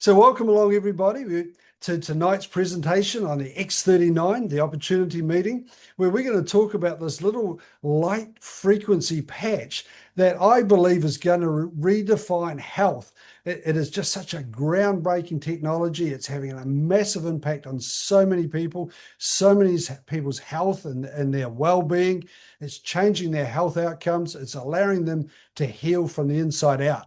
So welcome along, everybody, to tonight's presentation on the X39, the opportunity meeting, where we're going to talk about this little light frequency patch that I believe is going to redefine health. It is just such a groundbreaking technology. It's having a massive impact on so many people, so many people's health and their well-being. It's changing their health outcomes. It's allowing them to heal from the inside out.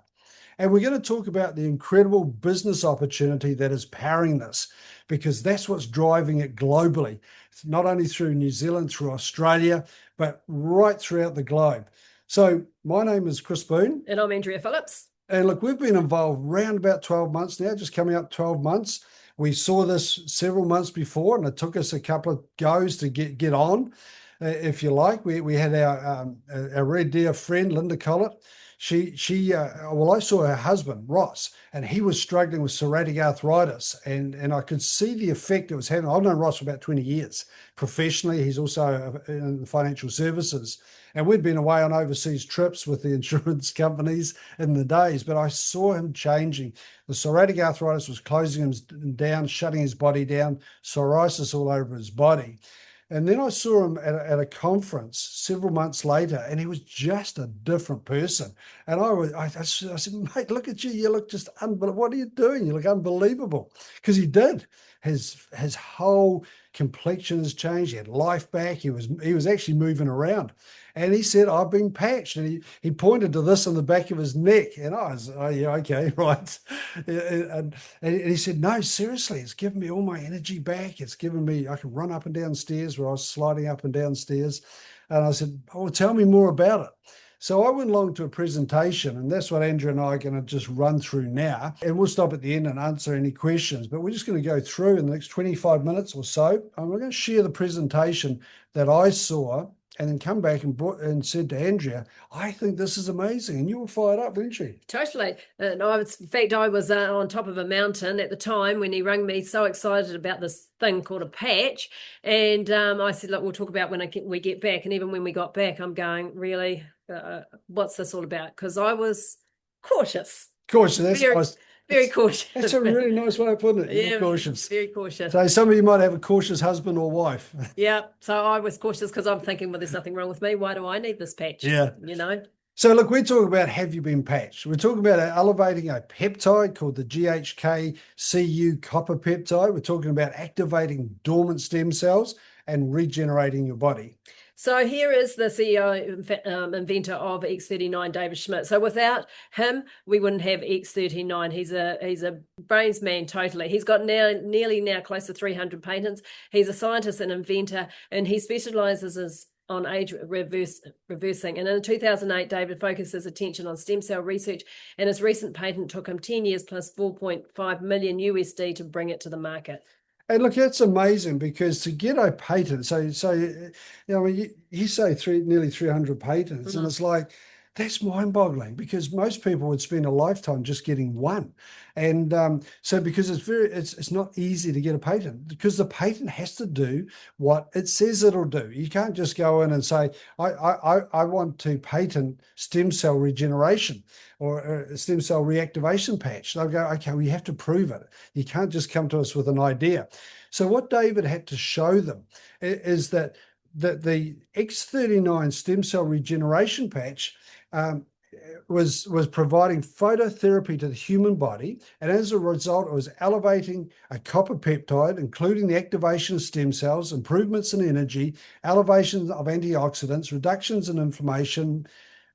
And we're going to talk about the incredible business opportunity that is powering this, because that's what's driving it globally. It's not only through New Zealand, through Australia, but right throughout the globe. So my name is Chris Boone. And I'm Andrea Phillips. And look, we've been involved around about 12 months now, just coming up 12 months. We saw this several months before, and it took us a couple of goes to get on, if you like. We had our Red Deer friend, Linda Collett. I saw her husband, Ross, and he was struggling with psoriatic arthritis, and I could see the effect it was having. I've known Ross for about 20 years professionally. He's also in the financial services, and we'd been away on overseas trips with the insurance companies in the days, but I saw him changing. The psoriatic arthritis was closing him down, shutting his body down, psoriasis all over his body. And then I saw him at a conference several months later, and he was just a different person. And I said, mate, look at you. You look just unbelievable. What are you doing? You look unbelievable. Because he did. His whole complexion has changed. He had life back. He was actually moving around. And he said, I've been patched. And he pointed to this on the back of his neck. And I was, oh, yeah, okay, right. And he said, no, seriously, it's given me all my energy back. It's given me, I can run up and down stairs where I was sliding up and down stairs. And I said, oh, tell me more about it. So I went along to a presentation, and that's what Andrew and I are going to just run through now. And we'll stop at the end and answer any questions, but we're just going to go through in the next 25 minutes or so. And we're going to share the presentation that I saw, and then come back and said to Andrea, I think this is amazing. And you were fired up, weren't you? Totally. And in fact, I was on top of a mountain at the time when he rang me, so excited about this thing called a patch. And I said, look, we'll talk about when we get back. And even when we got back, I'm going, really, what's this all about? Because I was cautious. Very cautious. That's a really nice way of putting it. Yeah, cautious. Very cautious. So some of you might have a cautious husband or wife. Yeah. So I was cautious because I'm thinking, well, there's nothing wrong with me. Why do I need this patch? Yeah. You know? So look, we're talking about have you been patched? We're talking about elevating a peptide called the GHK-Cu copper peptide. We're talking about activating dormant stem cells and regenerating your body. So here is the CEO, inventor of X39, David Schmidt. So without him, we wouldn't have X39. He's a brains man totally. He's got nearly close to 300 patents. He's a scientist and inventor, and he specializes on age reversing. And in 2008, David focused his attention on stem cell research, and his recent patent took him 10 years plus 4.5 million USD to bring it to the market. And look, that's amazing, because to get a patent, so you know, you say nearly 300 patents, and it's like, that's mind-boggling, because most people would spend a lifetime just getting one. And so because it's not easy to get a patent, because the patent has to do what it says it'll do. You can't just go in and say, I want to patent stem cell regeneration or a stem cell reactivation patch. They'll go, okay, well, you have to prove it. You can't just come to us with an idea. So what David had to show them is that the X39 stem cell regeneration patch was providing phototherapy to the human body, and as a result, it was elevating a copper peptide, including the activation of stem cells, improvements in energy, elevation of antioxidants, reductions in inflammation,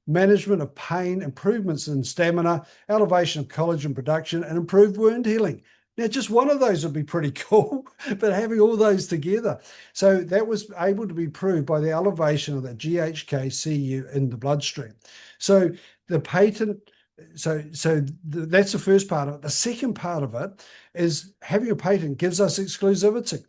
management of pain, improvements in stamina, elevation of collagen production, and improved wound healing. Now, just one of those would be pretty cool, but having all those together. So that was able to be proved by the elevation of the GHK-Cu in the bloodstream. So the patent, that's the first part of it. The second part of it is having a patent gives us exclusivity.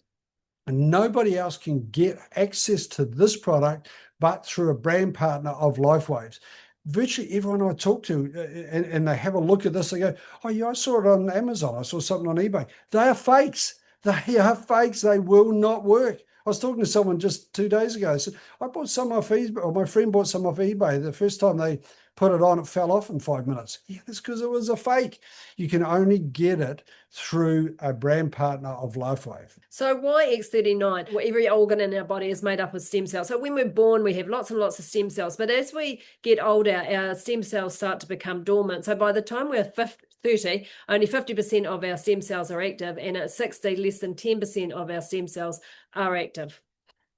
And nobody else can get access to this product but through a brand partner of LifeWaves. Virtually everyone I talk to, and they have a look at this, they go, oh yeah, I saw it on Amazon. I saw something on eBay. They are fakes. They are fakes. They will not work. I was talking to someone just 2 days ago. I said, I bought some off eBay, or my friend bought some off eBay. The first time they put it on, it fell off in 5 minutes. Yeah, that's because it was a fake. You can only get it through a brand partner of LifeWave. So why X39? Well, every organ in our body is made up of stem cells. So when we're born, we have lots and lots of stem cells. But as we get older, our stem cells start to become dormant. So by the time we're 30, only 50% of our stem cells are active. And at 60, less than 10% of our stem cells are active.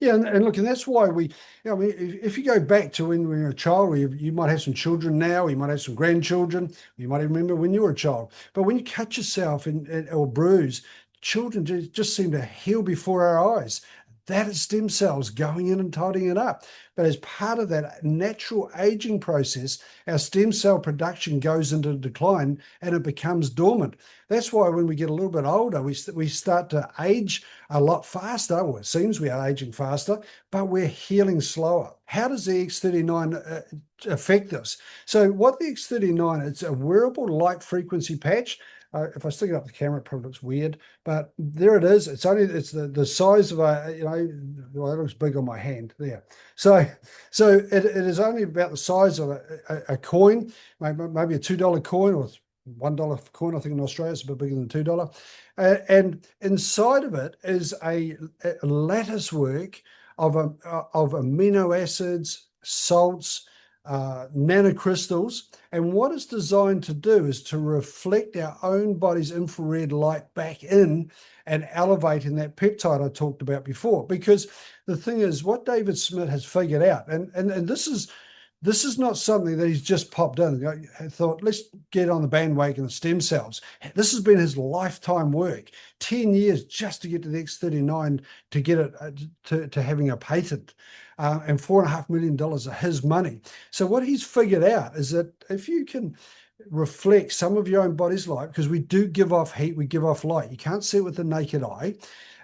Yeah, and look, and that's why I mean, if you go back to when we were a child, you might have some children now, you might have some grandchildren, you might even remember when you were a child. But when you cut yourself or bruise, children just seem to heal before our eyes. That is stem cells going in and tidying it up. But as part of that natural aging process, our stem cell production goes into decline and it becomes dormant. That's why when we get a little bit older, we start to age a lot faster. Well, it seems we are aging faster, but we're healing slower. How does the X39 affect this? So what the X39, it's a wearable light frequency patch. If I stick it up the camera, it probably looks weird, but there it is. It's the size of well, it looks big on my hand there. So it is only about the size of a coin, maybe a $2 coin or $1 coin. I think in Australia it's a bit bigger than $2. And inside of it is a lattice work of amino acids, salts, nanocrystals, and what it's designed to do is to reflect our own body's infrared light back in and elevating that peptide I talked about before. Because the thing is, what David Smith has figured out, and this is not something that he's just popped in and thought, let's get on the bandwagon of stem cells. This has been his lifetime work, 10 years just to get to the X39, to get it to having a patent. And $4.5 million of his money. So what he's figured out is that if you can reflect some of your own body's light, because we do give off heat, we give off light. You can't see it with the naked eye.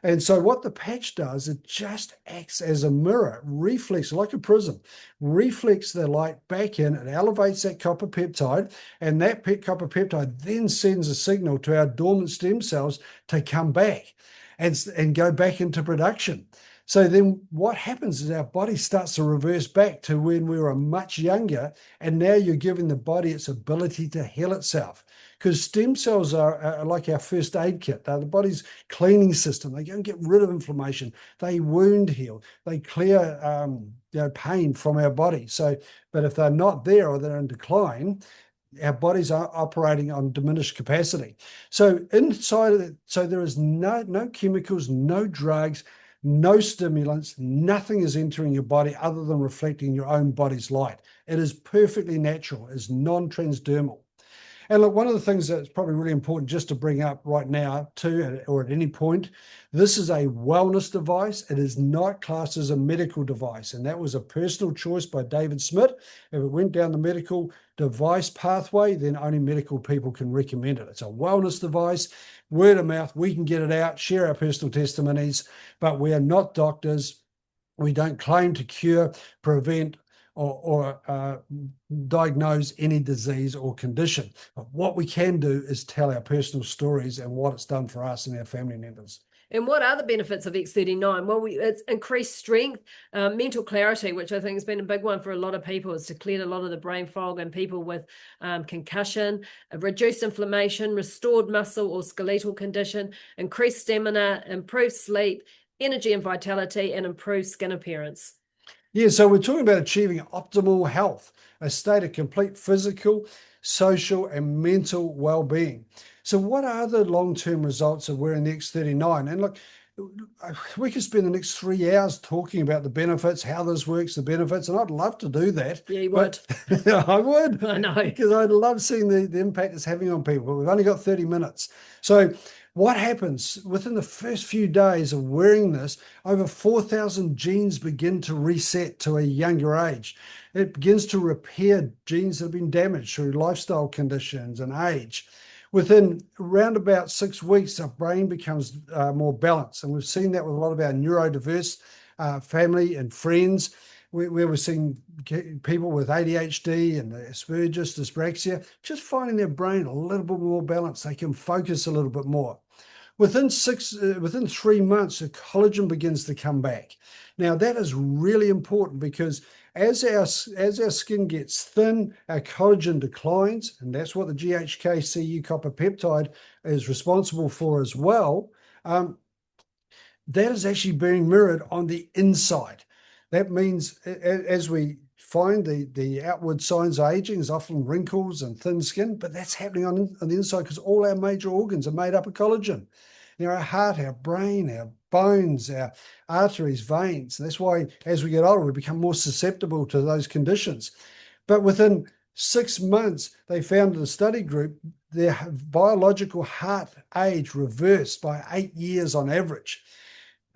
And so what the patch does, it just acts as a mirror, reflects like a prism, reflects the light back in, it elevates that copper peptide, and that copper peptide then sends a signal to our dormant stem cells to come back and go back into production. So then what happens is our body starts to reverse back to when we were much younger, and now you're giving the body its ability to heal itself. Because stem cells are like our first aid kit. They're the body's cleaning system. They go and get rid of inflammation. They wound heal. They clear pain from our body. So, but if they're not there or they're in decline, our bodies are operating on diminished capacity. So inside of it, so there is no chemicals, no drugs, no stimulants, nothing is entering your body other than reflecting your own body's light. It is perfectly natural, it's non-transdermal. And look, one of the things that's probably really important just to bring up right now too, or at any point, this is a wellness device. It is not classed as a medical device. And that was a personal choice by David Smith. If it went down the medical device pathway, then only medical people can recommend it. It's a wellness device, word of mouth. We can get it out, share our personal testimonies, but we are not doctors. We don't claim to cure, prevent, or diagnose any disease or condition. But what we can do is tell our personal stories and what it's done for us and our family members. And what are the benefits of X39? Well, it's increased strength, mental clarity, which I think has been a big one for a lot of people, is to clear a lot of the brain fog and people with concussion, reduced inflammation, restored muscle or skeletal condition, increased stamina, improved sleep, energy and vitality, and improved skin appearance. Yeah, so we're talking about achieving optimal health, a state of complete physical, social, and mental well-being. So what are the long-term results of wearing the X39? And look, we could spend the next 3 hours talking about the benefits, how this works, the benefits, and I'd love to do that. Yeah, you would. I would. I know. Because I'd love seeing the impact it's having on people, but we've only got 30 minutes. So what happens within the first few days of wearing this? Over 4,000 genes begin to reset to a younger age. It begins to repair genes that have been damaged through lifestyle conditions and age. Within around about 6 weeks, our brain becomes more balanced. And we've seen that with a lot of our neurodiverse family and friends, where we're seeing people with ADHD and Asperger's, dyspraxia, just finding their brain a little bit more balanced. They can focus a little bit more. within 3 months, the collagen begins to come back. Now that is really important because as our skin gets thin, our collagen declines, and that's what the GHK-Cu copper peptide is responsible for as well. That is actually being mirrored on the inside. That means as we find the outward signs of aging is often wrinkles and thin skin, but that's happening on the inside because all our major organs are made up of collagen. Our heart, our brain, our bones, our arteries, veins. That's why as we get older, we become more susceptible to those conditions. But within 6 months, they found in the study group, their biological heart age reversed by 8 years on average.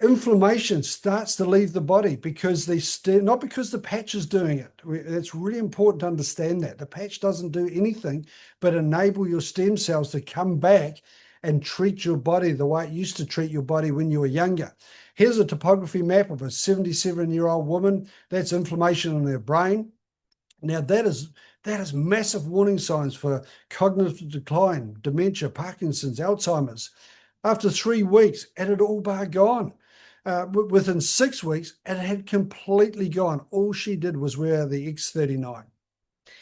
Inflammation starts to leave the body because not because the patch is doing it. It's really important to understand that. The patch doesn't do anything but enable your stem cells to come back and treat your body the way it used to treat your body when you were younger. Here's a topography map of a 77-year-old woman. That's inflammation in her brain. Now that is massive warning signs for cognitive decline, dementia, Parkinson's, Alzheimer's. After 3 weeks, it had all bar gone. Within 6 weeks, it had completely gone. All she did was wear the X39.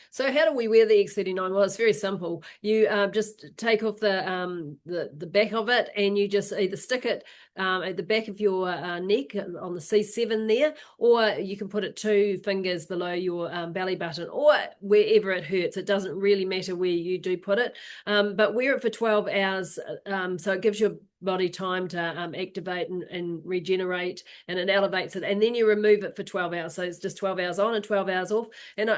So how do we wear the X39? Well, it's very simple. You just take off the back of it, and you just either stick it at the back of your neck on the C7 there, or you can put it 2 fingers below your belly button, or wherever it hurts. It doesn't really matter where you do put it, but wear it for 12 hours, so it gives your body time to activate and regenerate, and it elevates it, and then you remove it for 12 hours. So it's just 12 hours on and 12 hours off, and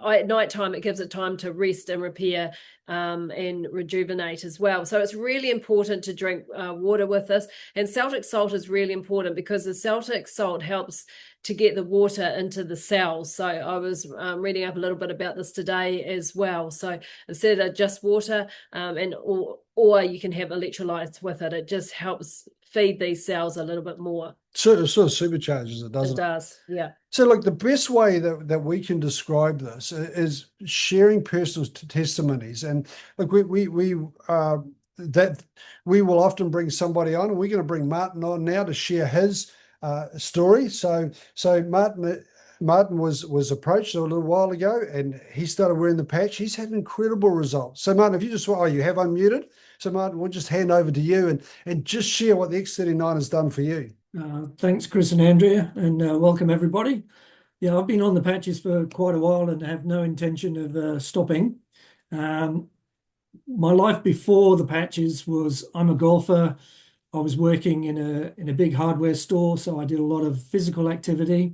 at night time it gives it time to rest and repair and rejuvenate as well. So it's really important to drink water with this, and Celtic salt is really important because the Celtic salt helps to get the water into the cells. So I was reading up a little bit about this today as well. So instead of just water, or you can have electrolytes with it, it just helps feed these cells a little bit more. Sort of supercharges it, doesn't it? It does, yeah. So like the best way that we can describe this is sharing personal testimonies. And like we will often bring somebody on, and we're going to bring Martin on now to share his story. So Martin was approached a little while ago, and he started wearing the patch. He's had incredible results. So Martin, if you you have unmuted. So Martin, we'll just hand over to you and just share what the X39 has done for you. Thanks, Chris and Andrea, and welcome everybody. Yeah, I've been on the patches for quite a while and have no intention of stopping. My life before the patches was, I'm a golfer. I was working in a big hardware store, so I did a lot of physical activity.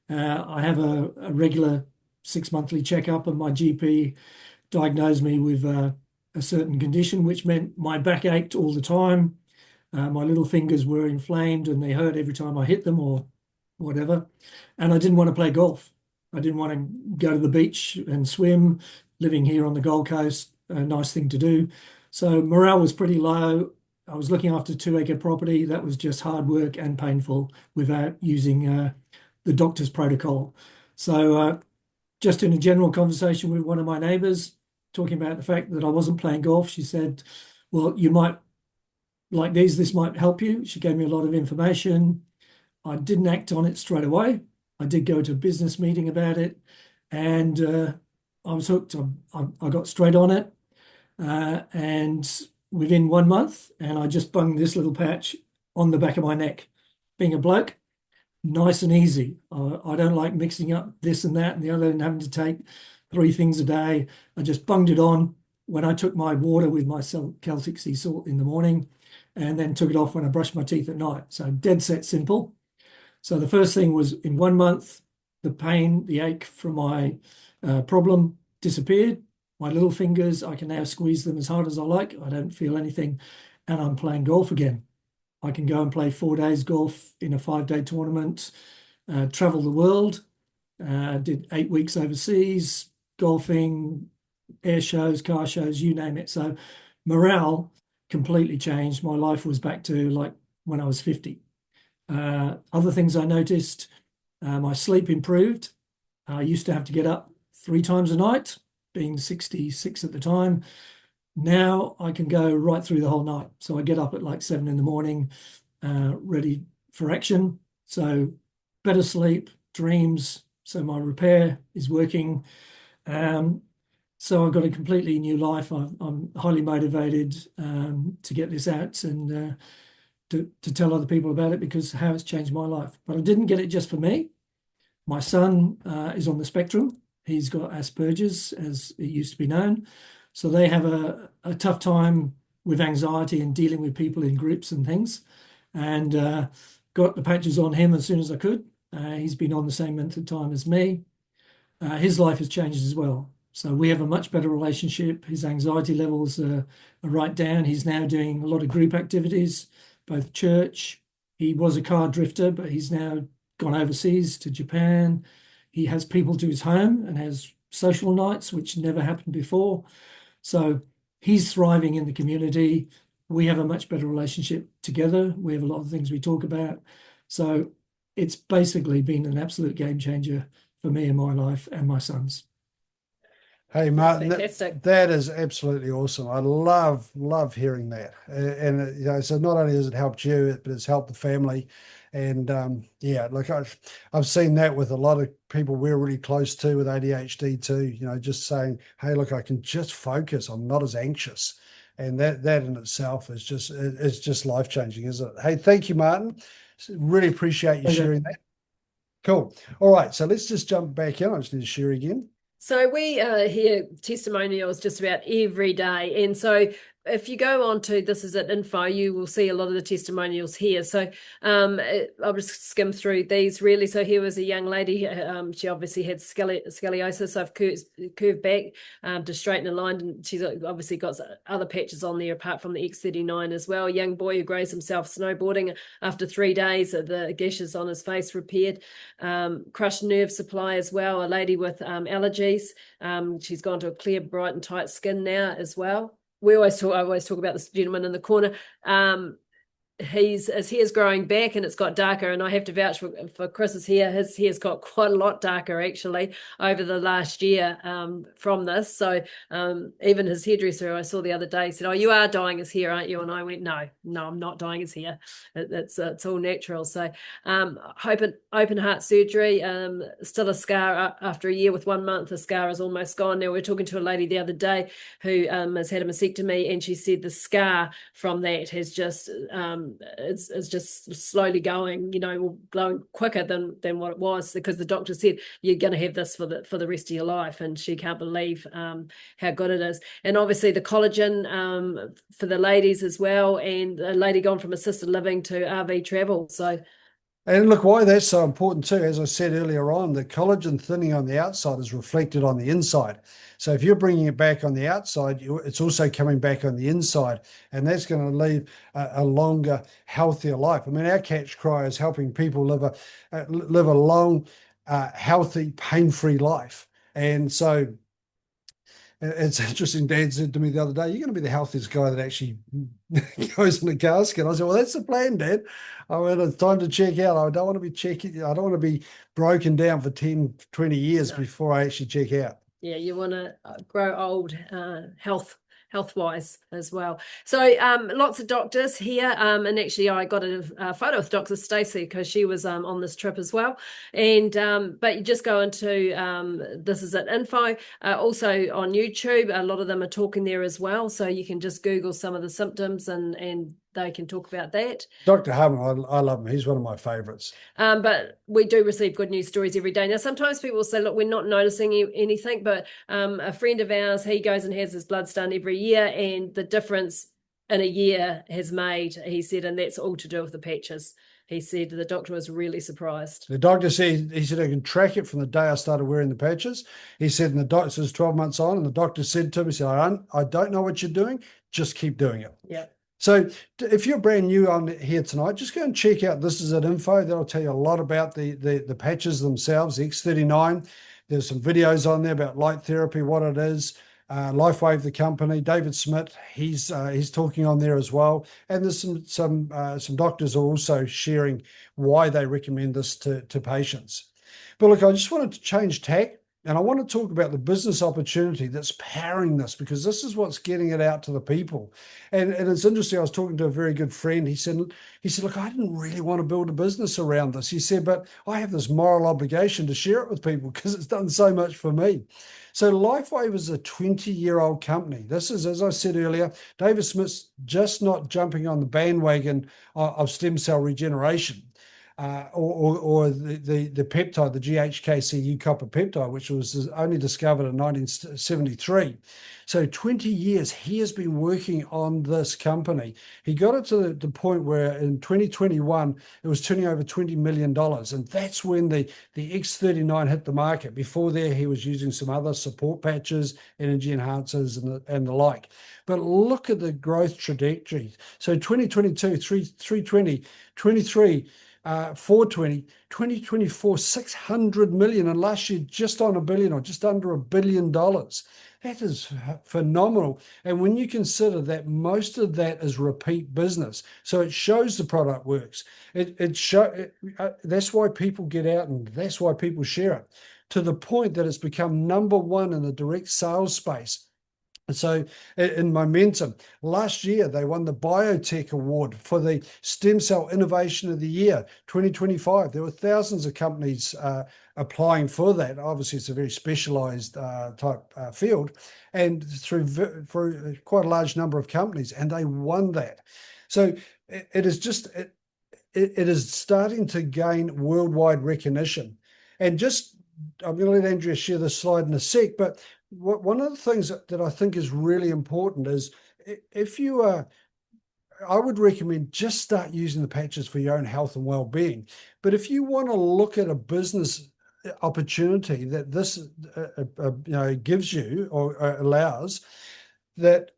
I have a regular 6-monthly checkup, and my GP diagnosed me with a certain condition, which meant my back ached all the time. My little fingers were inflamed and they hurt every time I hit them or whatever. And I didn't want to play golf. I didn't want to go to the beach and swim. Living here on the Gold Coast, a nice thing to do. So morale was pretty low. I was looking after 2-acre property. That was just hard work and painful without using the doctor's protocol. So just in a general conversation with one of my neighbours, talking about the fact that I wasn't playing golf, she said, well, you might like this might help you. She gave me a lot of information. I didn't act on it straight away. I did go to a business meeting about it, and I was hooked. I got straight on it, and within 1 month, and I just bunged this little patch on the back of my neck. Being a bloke, nice and easy. I don't like mixing up this and that and the other and having to take 3 things a day. I just bunged it on when I took my water with my Celtic sea salt in the morning, and then took it off when I brushed my teeth at night. So dead set simple. So the first thing was, in 1 month, the pain, the ache from my problem disappeared. My little fingers, I can now squeeze them as hard as I like. I don't feel anything, and I'm playing golf again. I can go and play 4 days golf in a 5-day tournament, travel the world, did 8 weeks overseas, golfing, air shows, car shows, you name it. So morale completely changed. My life was back to like when I was 50. Other things I noticed, my sleep improved. I used to have to get up 3 times a night, being 66 at the time. Now I can go right through the whole night. So I get up at like 7 in the morning, ready for action. So better sleep, dreams. So my repair is working. So I've got a completely new life. I'm highly motivated to get this out and to tell other people about it, because how it's changed my life. But I didn't get it just for me. My son is on the spectrum. He's got Asperger's, as it used to be known. So they have a tough time with anxiety and dealing with people in groups and things. And got the patches on him as soon as I could. He's been on the same length of time as me. His life has changed as well. So we have a much better relationship. His anxiety levels are right down. He's now doing a lot of group activities, both church. He was a car drifter, but he's now gone overseas to Japan. He has people to his home and has social nights, which never happened before. So he's thriving in the community. We have a much better relationship together. We have a lot of things we talk about. So it's basically been an absolute game changer for me in my life and my son's. Hey, Martin, fantastic. that is absolutely awesome. I love hearing that. And you know, so not only has it helped you, but it's helped the family. And yeah, look, I've seen that with a lot of people we're really close to with ADHD too. You know, just saying, hey, look, I can just focus. I'm not as anxious. And that in itself is just life changing, isn't it? Hey, thank you, Martin. Really appreciate you sharing that. Cool. All right, so let's just jump back in. I just need to share again. So we hear testimonials just about every day. And so if you go on to This Is It info, you will see a lot of the testimonials here. So I'll just skim through these really. So here was a young lady. She obviously had scoliosis. So I've curved back to straighten a line. And she's obviously got other patches on there apart from the X39 as well. A young boy who grazed himself snowboarding. After 3 days, the gashes on his face repaired. Crushed nerve supply as well. A lady with allergies. She's gone to a clear, bright and tight skin now as well. I always talk about this gentleman in the corner. His hair's growing back and it's got darker, and I have to vouch for Chris's hair. His hair's got quite a lot darker actually over the last year from this. So even his hairdresser I saw the other day said, "Oh, you are dyeing his hair, aren't you?" And I went, no, I'm not dyeing his hair. It's all natural. So open heart surgery, still a scar after a year. With 1 month, the scar is almost gone. Now, we were talking to a lady the other day who has had a mastectomy, and she said the scar from that has just it's just slowly going, glowing quicker than what it was, because the doctor said you're going to have this for the rest of your life, and she can't believe how good it is. And obviously the collagen for the ladies as well, and a lady gone from assisted living to RV travel. So. And look, why that's so important too, as I said earlier on, the collagen thinning on the outside is reflected on the inside. So if you're bringing it back on the outside, it's also coming back on the inside, and that's going to leave a longer, healthier life. I mean, our Catch Cry is helping people live a long, healthy, pain-free life. And so it's interesting. Dan said to me the other day, "You're going to be the healthiest guy that actually goes in a casket." I said, "Well, that's the plan, Dad. I mean, it's time to check out. I don't want to be I don't want to be broken down for 10, 20 years before I actually check out." Yeah, you want to grow old, health-wise as well. So lots of doctors here, and actually I got a photo with Dr. Stacey because she was on this trip as well. And but you just go into This Is It info, also on YouTube. A lot of them are talking there as well, so you can just Google some of the symptoms and they can talk about that. Dr. Harmon, I love him. He's one of my favorites. But we do receive good news stories every day. Now, sometimes people will say, look, we're not noticing anything, but a friend of ours, he goes and has his bloods done every year, and the difference in a year has made, he said, and that's all to do with the patches. He said the doctor was really surprised. The doctor said, I can track it from the day I started wearing the patches. He said, and the doctor says 12 months on, and the doctor said to me, he said, I don't know what you're doing, just keep doing it. Yeah. So if you're brand new on here tonight, just go and check out This Is It info. That'll tell you a lot about the patches themselves, the X39. There's some videos on there about light therapy, what it is. LifeWave, the company, David Smith, he's talking on there as well. And there's some doctors are also sharing why they recommend this to patients. But look, I just wanted to change tack And I want to talk about the business opportunity that's powering this, because this is what's getting it out to the people. And it's interesting. I was talking to a very good friend. He said, look, I didn't really want to build a business around this. He said, but I have this moral obligation to share it with people because it's done so much for me. So Lifewave is a 20-year-old company. This is, as I said earlier, David Smith's just not jumping on the bandwagon of stem cell regeneration. Or the peptide, the GHKCU copper peptide, which was only discovered in 1973. So 20 years he has been working on this company. He got it to the point where in 2021 it was turning over $20 million, and that's when the X39 hit the market. Before there, he was using some other support patches, energy enhancers, and the like. But look at the growth trajectory. So 2022, 320, 23. 420, 2024, 600 million, and last year just on $1 billion, or just under $1 billion. That is phenomenal. And when you consider that most of that is repeat business, so it shows the product works. That's why people get out, and that's why people share it, to the point that it's become #1 in the direct sales space. So in Momentum, last year, they won the Biotech Award for the Stem Cell Innovation of the Year, 2025. There were thousands of companies applying for that. Obviously, it's a very specialized type field, and for quite a large number of companies, and they won that. So it is starting to gain worldwide recognition. And I'm going to let Andrea share this slide in a sec, but one of the things that I think is really important is, if you are, I would recommend just start using the patches for your own health and well-being. But if you want to look at a business opportunity that this gives you or allows, that,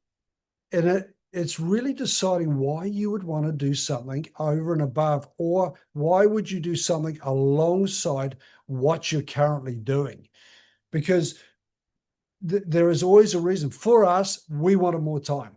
and it's really deciding why you would want to do something over and above, or why would you do something alongside what you're currently doing. Because there is always a reason. For us, we wanted more time.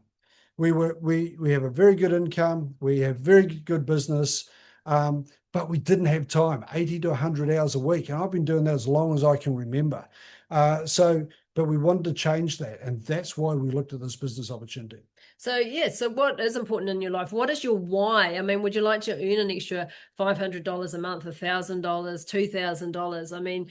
We have a very good income, we have very good business, but we didn't have time, 80 to 100 hours a week. And I've been doing that as long as I can remember. But we wanted to change that. And that's why we looked at this business opportunity. So what is important in your life? What is your why? I mean, would you like to earn an extra $500 a month, $1,000, $2,000? I mean,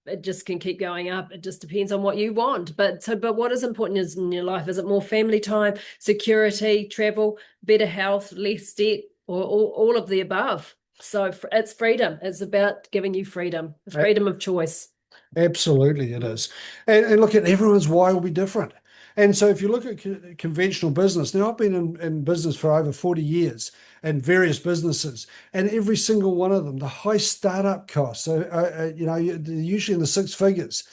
it just can keep going up. It just depends on what you want. But what is important is in your life? Is it more family time, security, travel, better health, less debt, or all of the above? So it's freedom. It's about giving you freedom of choice. Absolutely, it is. And look, at everyone's why will be different. And so if you look at conventional business, now I've been in business for over 40 years and various businesses, and every single one of them, the high startup costs, so, usually in the six figures,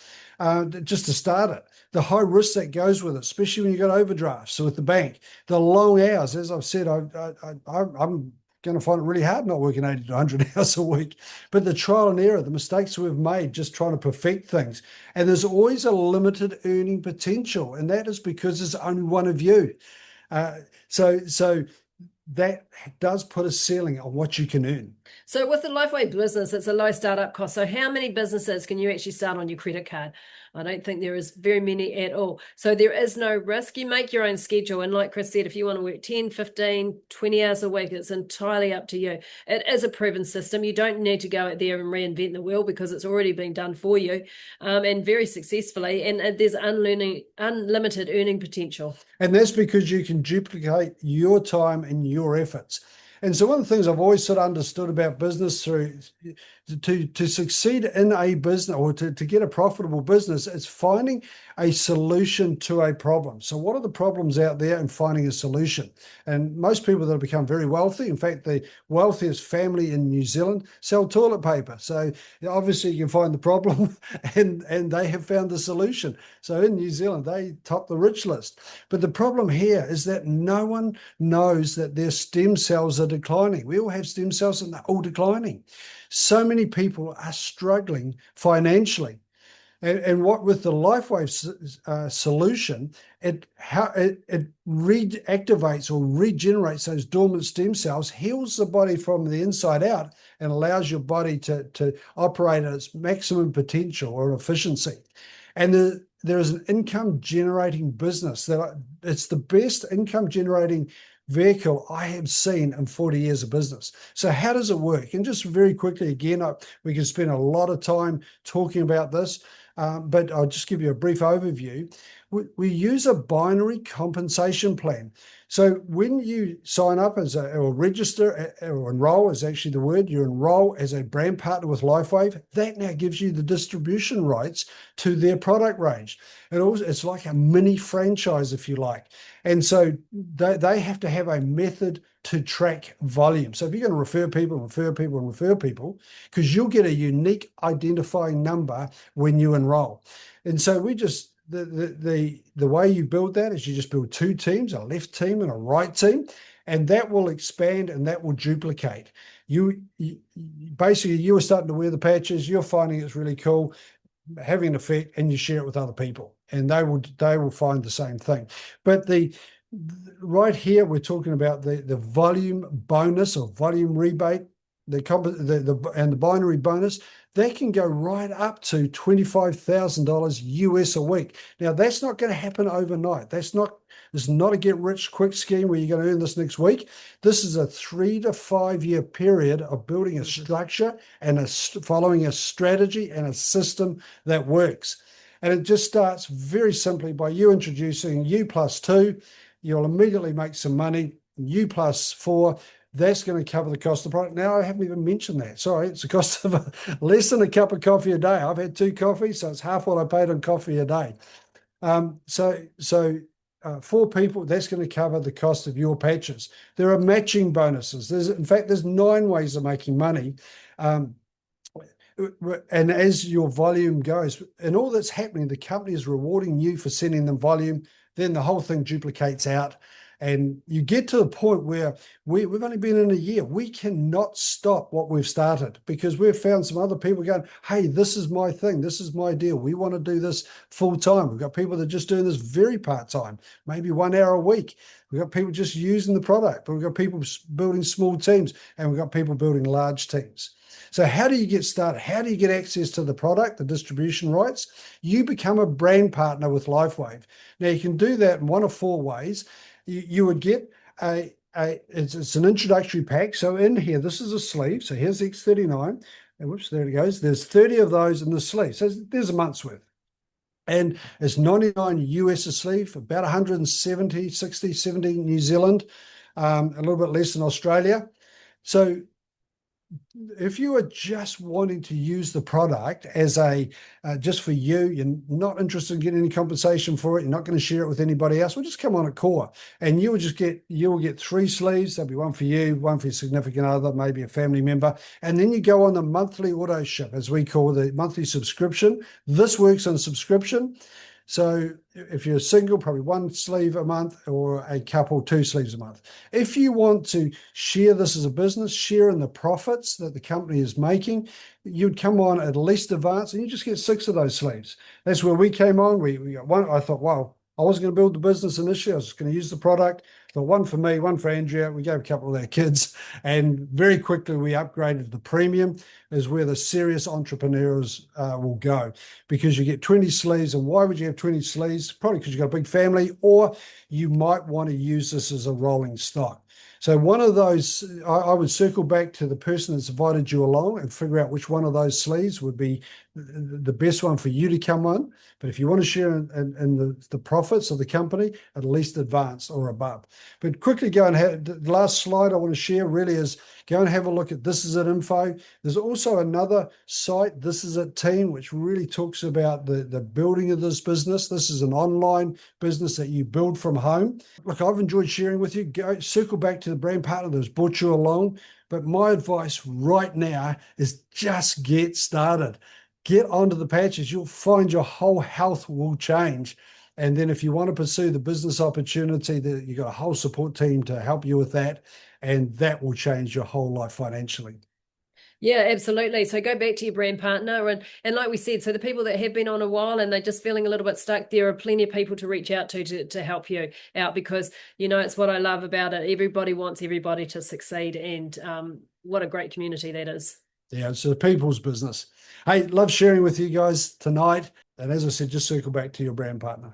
just to start it, the high risk that goes with it, especially when you got overdrafts with the bank, the long hours, as I've said, I'm going to find it really hard not working 80 to 100 hours a week. But the trial and error, the mistakes we've made just trying to perfect things. And there's always a limited earning potential. And that is because there's only one of you. So that does put a ceiling on what you can earn. So with the Lifewave business, it's a low startup cost. So how many businesses can you actually start on your credit card? I don't think there is very many at all. So there is no risk. You make your own schedule. And like Chris said, if you want to work 10, 15, 20 hours a week, it's entirely up to you. It is a proven system. You don't need to go out there and reinvent the wheel, because it's already been done for you, and very successfully. And there's unlimited earning potential. And that's because you can duplicate your time and your efforts. And so one of the things I've always sort of understood about business, to succeed in a business, or to get a profitable business, it's finding a solution to a problem. So what are the problems out there, and finding a solution? And most people that have become very wealthy, in fact, the wealthiest family in New Zealand, sell toilet paper. So obviously you can find the problem and they have found the solution. So in New Zealand, they top the rich list. But the problem here is that no one knows that their stem cells are declining. We all have stem cells and they're all declining. So many people are struggling financially. And what with the LifeWave solution, it reactivates or regenerates those dormant stem cells, heals the body from the inside out, and allows your body to operate at its maximum potential or efficiency. And there is an income generating business it's the best income generating vehicle I have seen in 40 years of business. So how does it work? And just very quickly, again, we can spend a lot of time talking about this, but I'll just give you a brief overview. We use a binary compensation plan. So when you sign up or register or enroll is actually the word, you enroll as a brand partner with LifeWave, that now gives you the distribution rights to their product range. It's like a mini franchise, if you like. And so they have to have a method to track volume. So if you're going to refer people, because you'll get a unique identifying number when you enroll. And so we just, the way you build that is you just build two teams, a left team and a right team, and that will expand and that will duplicate. Basically, you are starting to wear the patches, you're finding it's really cool, having an effect, and you share it with other people, and they will find the same thing. But right here, we're talking about the volume bonus or volume rebate, and the binary bonus. That can go right up to $25,000 US a week. Now, that's not going to happen overnight. It's not a get rich quick scheme where you're going to earn this next week. This is a 3 to 5 year period of building a structure and following a strategy and a system that works. And it just starts very simply by you introducing U plus 2. You'll immediately make some money. U plus 4. That's going to cover the cost of the product. Now, I haven't even mentioned that. Sorry, it's the cost of less than a cup of coffee a day. I've had 2 coffees, so it's half what I paid on coffee a day. So 4 people, that's going to cover the cost of your patches. There are matching bonuses. In fact, there's 9 ways of making money. And as your volume goes, and all that's happening, the company is rewarding you for sending them volume, then the whole thing duplicates out. And you get to the point where we've only been in a year. We cannot stop what we've started because we've found some other people going, hey, this is my thing. This is my deal. We want to do this full time. We've got people that are just doing this very part-time, maybe 1 hour a week. We've got people just using the product, but we've got people building small teams and we've got people building large teams. So how do you get started? How do you get access to the product, the distribution rights? You become a brand partner with LifeWave. Now, you can do that in 1 of 4 ways. You would get it's an introductory pack. So in here, this is a sleeve. So here's X39. And whoops, there it goes. There's 30 of those in the sleeve. So there's a month's worth. And it's 99 US a sleeve, about 170, 60, 70 New Zealand, a little bit less in Australia. So if you are just wanting to use the product as just for you're not interested in getting any compensation for it, you're not going to share it with anybody else, well, just come on at Core and you will get 3 sleeves. There'll be one for you, one for your significant other, maybe a family member. And then you go on the monthly auto ship, as we call the monthly subscription. This works on subscription. So if you're single, probably 1 sleeve a month, or a couple, 2 sleeves a month. If you want to share this as a business, share in the profits that the company is making, you'd come on at least advance and you just get 6 of those sleeves. That's where we came on. We got 1. I thought, wow, I wasn't going to build the business initially. I was just going to use the product. So 1 for me, 1 for Andrea. We gave a couple of our kids, and very quickly we upgraded to the premium, is where the serious entrepreneurs will go, because you get 20 sleeves. And why would you have 20 sleeves? Probably because you've got a big family, or you might want to use this as a rolling stock. So one of those, I would circle back to the person that's invited you along and figure out which one of those sleeves would be the best one for you to come on. But if you want to share in the profits of the company, at least advanced or above. But quickly go and have the last slide I want to share really is go and have a look at This Is It info. There's also another site, This Is It Team, which really talks about the building of this business. This is an online business that you build from home. Look, I've enjoyed sharing with you. Go circle back to the brand partner that's brought you along. But my advice right now is just get started. Get onto the patches. You'll find your whole health will change. And then if you want to pursue the business opportunity, you've got a whole support team to help you with that. And that will change your whole life financially. Yeah, absolutely. So go back to your brand partner, and like we said, so the people that have been on a while and they're just feeling a little bit stuck, there are plenty of people to reach out to help you out, because it's what I love about it. Everybody wants everybody to succeed, and what a great community that is. Yeah, it's a people's business. Hey, love sharing with you guys tonight. And as I said, just circle back to your brand partner.